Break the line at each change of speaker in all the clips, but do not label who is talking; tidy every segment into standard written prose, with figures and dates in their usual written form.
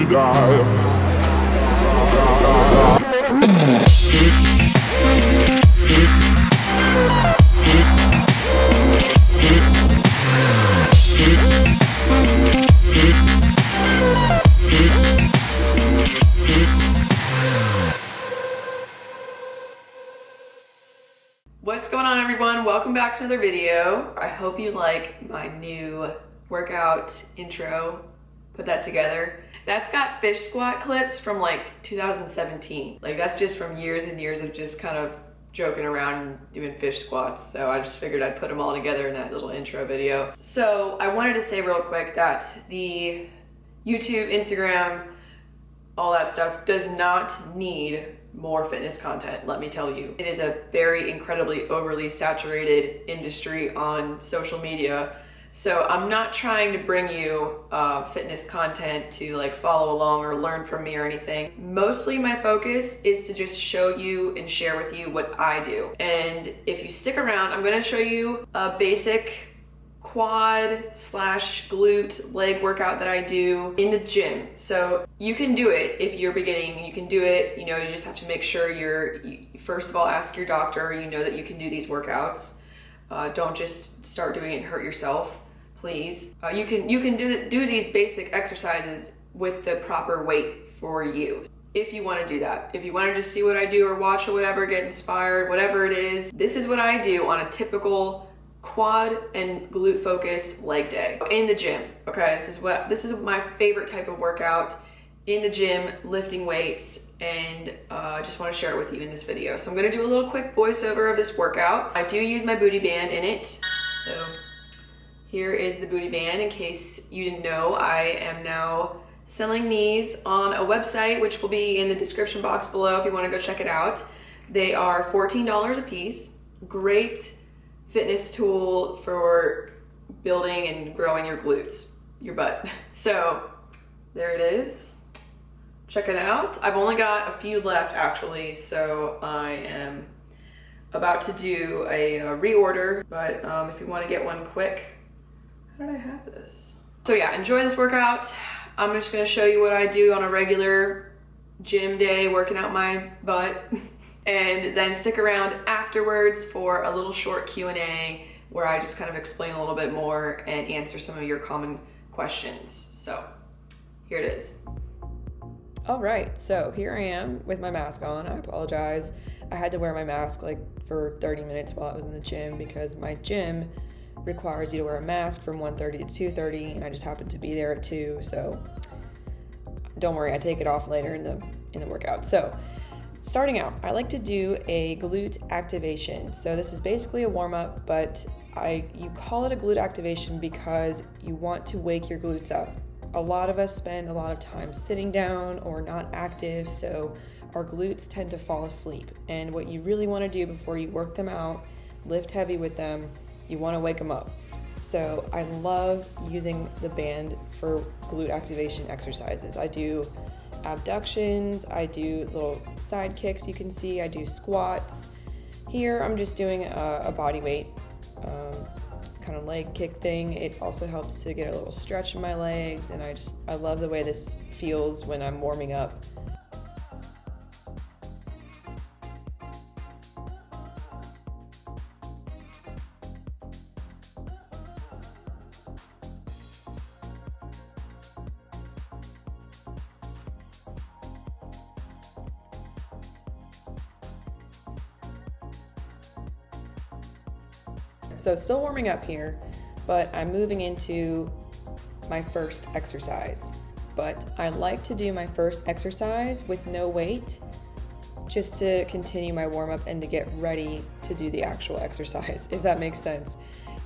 What's going on, everyone? Welcome back to another video. I hope you like my new workout intro. Put that together. That's got fish squat clips from like 2017. Like that's just from years and years of just kind of joking around and doing fish squats. So I just figured I'd put them all together in that little intro video. So I wanted to say real quick that the YouTube, Instagram, all that stuff does not need more fitness content, let me tell you. It is a very incredibly overly saturated industry on social media. So I'm not trying to bring you fitness content to like follow along or learn from me or anything. Mostly my focus is to just show you and share with you what I do. And if you stick around, I'm gonna show you a basic quad / glute leg workout that I do in the gym. So you can do it if you're beginning, you can do it, you know, you just have to make sure you first of all ask your doctor, you know that you can do these workouts. Don't just start doing it and hurt yourself, please. You can do these basic exercises with the proper weight for you. If you want to do that. If you want to just see what I do or watch or whatever, get inspired, whatever it is, this is what I do on a typical quad and glute focused leg day in the gym. Okay, this is my favorite type of workout in the gym, lifting weights, and I just want to share it with you in this video. So I'm going to do a little quick voiceover of this workout. I do use my booty band in it. So here is the booty band. In case you didn't know, I am now selling these on a website, which will be in the description box below if you want to go check it out. They are $14 a piece. Great fitness tool for building and growing your glutes, your butt. So there it is. Check it out. I've only got a few left actually, so I am about to do a reorder, but if you want to get one quick, how did I have this? So yeah, enjoy this workout. I'm just going to show you what I do on a regular gym day, working out my butt. And then stick around afterwards for a little short Q&A where I just kind of explain a little bit more and answer some of your common questions. So here it is. All right, so here I am with my mask on. I apologize. I had to wear my mask like for 30 minutes while I was in the gym because my gym requires you to wear a mask from 1:30 to 2:30, and I just happened to be there at 2, so don't worry, I take it off later in the workout. So starting out, I like to do a glute activation. So this is basically a warm-up, but you call it a glute activation because you want to wake your glutes up. A lot of us spend a lot of time sitting down or not active, so our glutes tend to fall asleep. And what you really want to do before you work them out, lift heavy with them, you want to wake them up. So I love using the band for glute activation exercises. I do abductions, I do little side kicks, you can see, I do squats. Here I'm just doing a body weight kind of leg kick thing. It also helps to get a little stretch in my legs, and I love the way this feels when I'm warming up. So still warming up here, but I'm moving into my first exercise. But I like to do my first exercise with no weight just to continue my warm up and to get ready to do the actual exercise, if that makes sense.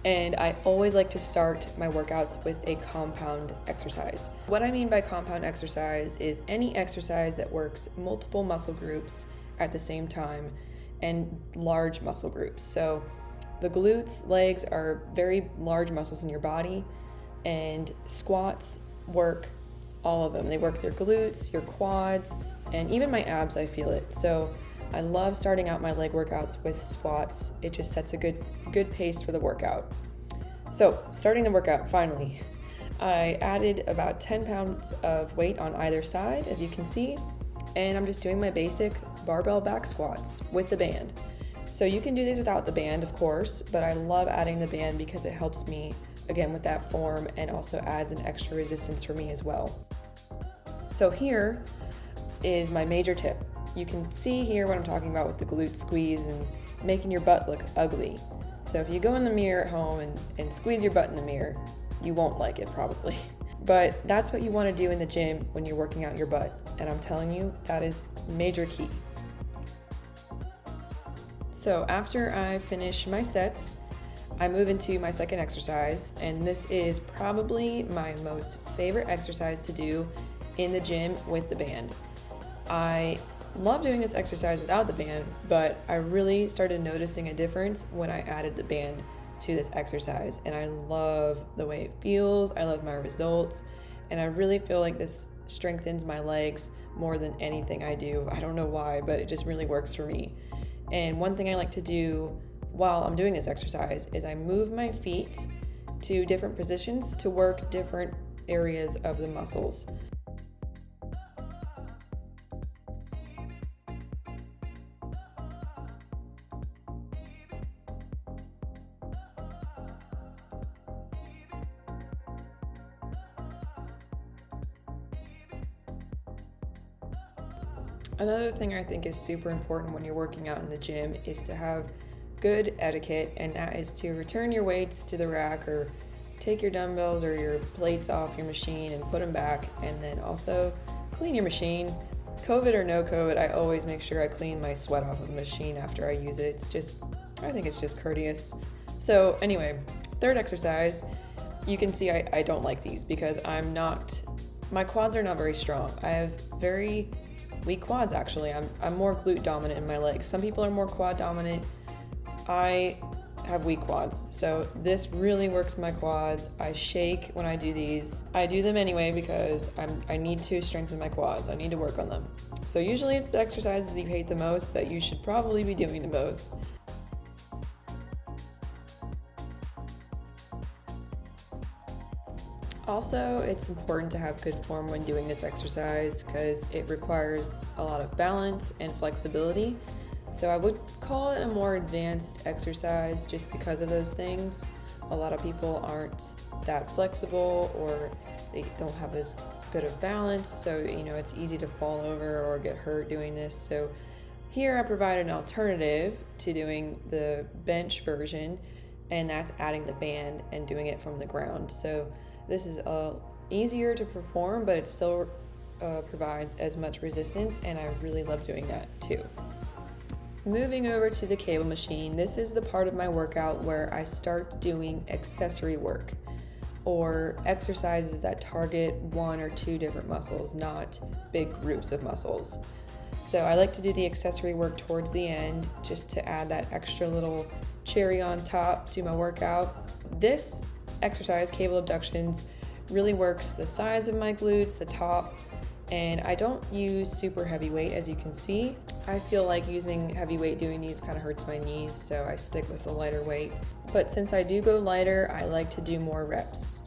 And I always like to start my workouts with a compound exercise. What I mean by compound exercise is any exercise that works multiple muscle groups at the same time and large muscle groups. So the glutes, legs are very large muscles in your body, and squats work all of them. They work your glutes, your quads, and even my abs, I feel it. So I love starting out my leg workouts with squats. It just sets a good pace for the workout. So starting the workout, finally. I added about 10 pounds of weight on either side, as you can see, and I'm just doing my basic barbell back squats with the band. So you can do these without the band, of course, but I love adding the band because it helps me, again, with that form and also adds an extra resistance for me as well. So here is my major tip. You can see here what I'm talking about with the glute squeeze and making your butt look ugly. So if you go in the mirror at home and squeeze your butt in the mirror, you won't like it probably. But that's what you want to do in the gym when you're working out your butt. And I'm telling you, that is major key. So after I finish my sets, I move into my second exercise, and this is probably my most favorite exercise to do in the gym with the band. I love doing this exercise without the band, but I really started noticing a difference when I added the band to this exercise, and I love the way it feels. I love my results, and I really feel like this strengthens my legs more than anything I do. I don't know why, but it just really works for me. And one thing I like to do while I'm doing this exercise is I move my feet to different positions to work different areas of the muscles. Another thing I think is super important when you're working out in the gym is to have good etiquette, and that is to return your weights to the rack or take your dumbbells or your plates off your machine and put them back, and then also clean your machine. COVID or no COVID, I always make sure I clean my sweat off of the machine after I use it. I think it's just courteous. So anyway, third exercise, you can see I don't like these because my quads are not very strong. I have very weak quads actually. I'm more glute dominant in my legs. Some people are more quad dominant. I have weak quads, so this really works my quads. I shake when I do these. I do them anyway because I need to strengthen my quads. I need to work on them. So usually it's the exercises you hate the most that you should probably be doing the most. Also, it's important to have good form when doing this exercise because it requires a lot of balance and flexibility. So I would call it a more advanced exercise just because of those things. A lot of people aren't that flexible or they don't have as good of balance, so it's easy to fall over or get hurt doing this. So here I provide an alternative to doing the bench version, and that's adding the band and doing it from the ground. So this is easier to perform, but it still provides as much resistance, and I really love doing that too. Moving over to the cable machine, this is the part of my workout where I start doing accessory work, or exercises that target one or two different muscles, not big groups of muscles. So I like to do the accessory work towards the end just to add that extra little cherry on top to my workout. This exercise, cable abductions, really works the sides of my glutes, the top, and I don't use super heavy weight, as you can see. I feel like using heavy weight doing these kind of hurts my knees, so I stick with the lighter weight. But since I do go lighter, I like to do more reps.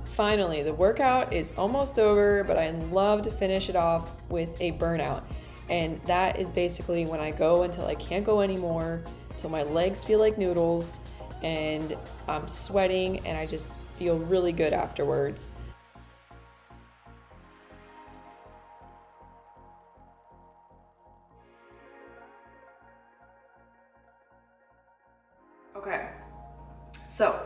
Finally, the workout is almost over, but I love to finish it off with a burnout. And that is basically when I go until I can't go anymore, till my legs feel like noodles and I'm sweating and I just feel really good afterwards. Okay, so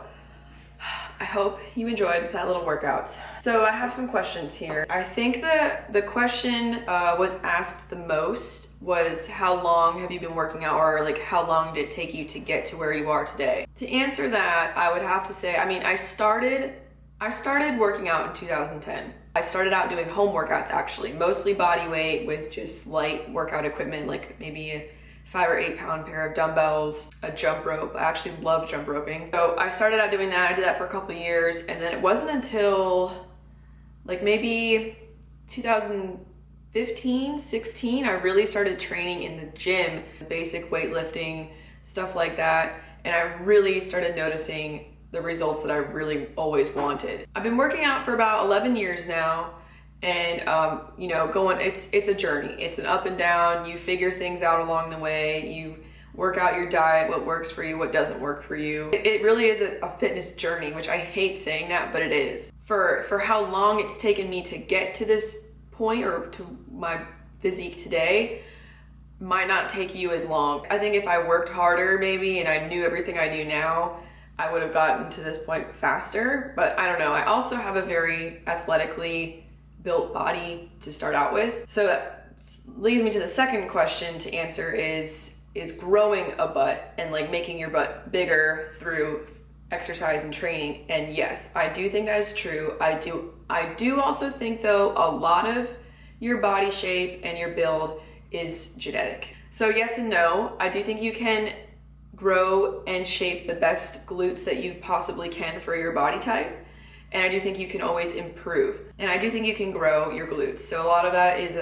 I hope you enjoyed that little workout. So I have some questions here. I think the question was asked the most was how long have you been working out, or like how long did it take you to get to where you are today? To answer that, I would have to say, I started working out in 2010. I started out doing home workouts actually, mostly body weight with just light workout equipment, like maybe a 5 or 8 pound pair of dumbbells, a jump rope. I actually love jump roping. So I started out doing that. I did that for a couple of years, and then it wasn't until like maybe 2015 15, 16, I really started training in the gym, basic weightlifting, stuff like that. And I really started noticing the results that I really always wanted. I've been working out for about 11 years now. And, you know, it's a journey. It's an up and down. You figure things out along the way. You work out your diet, what works for you, what doesn't work for you. It really is a fitness journey, which I hate saying that, but it is. For how long it's taken me to get to this point, or to my physique today, might not take you as long. I think if I worked harder maybe and I knew everything I knew now, I would have gotten to this point faster. But I don't know. I also have a very athletically built body to start out with. So that leads me to the second question to answer is growing a butt and like making your butt bigger through exercise and training. And yes, I do think that is true. I do also think though a lot of your body shape and your build is genetic. So yes and no. I do think you can grow and shape the best glutes that you possibly can for your body type. And I do think you can always improve. And I do think you can grow your glutes. So a lot of that is,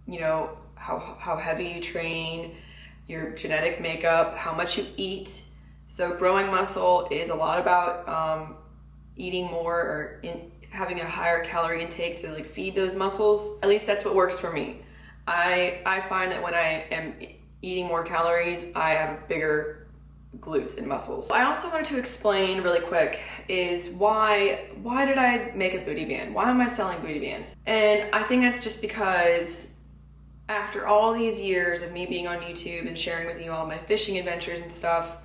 you know, how heavy you train, your genetic makeup, how much you eat. So growing muscle is a lot about eating more or having a higher calorie intake to like feed those muscles. At least that's what works for me. I find that when I am eating more calories, I have bigger glutes and muscles. I also wanted to explain really quick is why did I make a booty band? Why am I selling booty bands? And I think that's just because after all these years of me being on YouTube and sharing with you all my fishing adventures and stuff,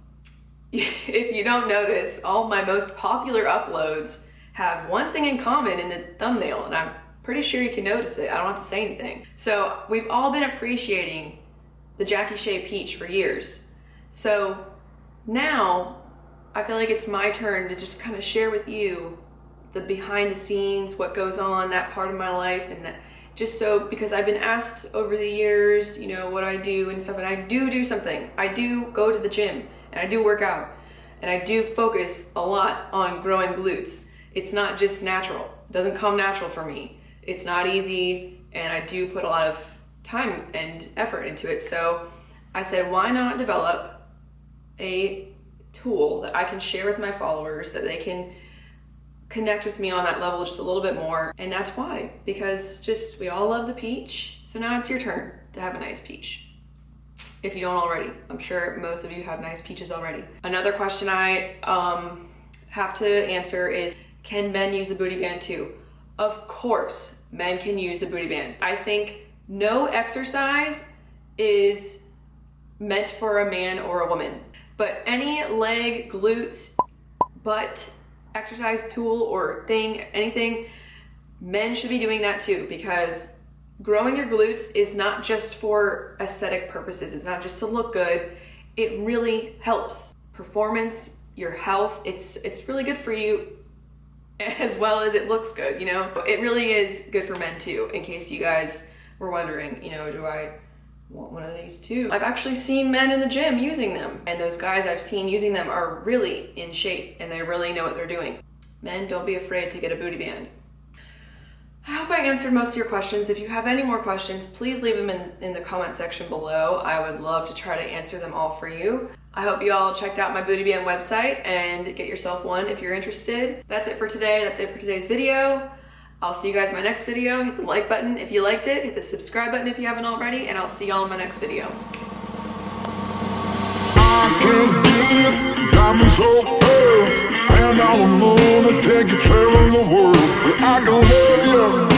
if you don't notice, all my most popular uploads have one thing in common in the thumbnail, and I'm pretty sure you can notice it. I don't have to say anything. So we've all been appreciating the Jacki Shea Peach for years. So now I feel like it's my turn to just kind of share with you the behind the scenes, what goes on, that part of my life, and that just so, because I've been asked over the years, you know, what I do and stuff, and I do something. I do go to the gym and I do work out and I do focus a lot on growing glutes. It's not just natural. It doesn't come natural for me. It's not easy, and I do put a lot of time and effort into it. So I said, why not develop a tool that I can share with my followers that they can connect with me on that level just a little bit more. And that's why, because just we all love the peach. So now it's your turn to have a nice peach. If you don't already, I'm sure most of you have nice peaches already. Another question I have to answer is, can men use the booty band too? Of course, men can use the booty band. I think no exercise is meant for a man or a woman, but any leg, glute, butt exercise tool or thing, anything, men should be doing that too, because growing your glutes is not just for aesthetic purposes. It's not just to look good. It really helps performance, your health. It's really good for you as well as it looks good, you know? It really is good for men too, in case you guys were wondering, you know, do I want one of these too? I've actually seen men in the gym using them, and those guys I've seen using them are really in shape and they really know what they're doing. Men, don't be afraid to get a booty band. I hope I answered most of your questions. If you have any more questions, please leave them in the comment section below. I would love to try to answer them all for you. I hope you all checked out my booty band website and get yourself one if you're interested. That's it for today. That's it for today's video. I'll see you guys in my next video. Hit the like button if you liked it. Hit the subscribe button if you haven't already, and I'll see y'all in my next video.
I can't believe diamonds so tough, and I wanna take you traveling the world. I can love you.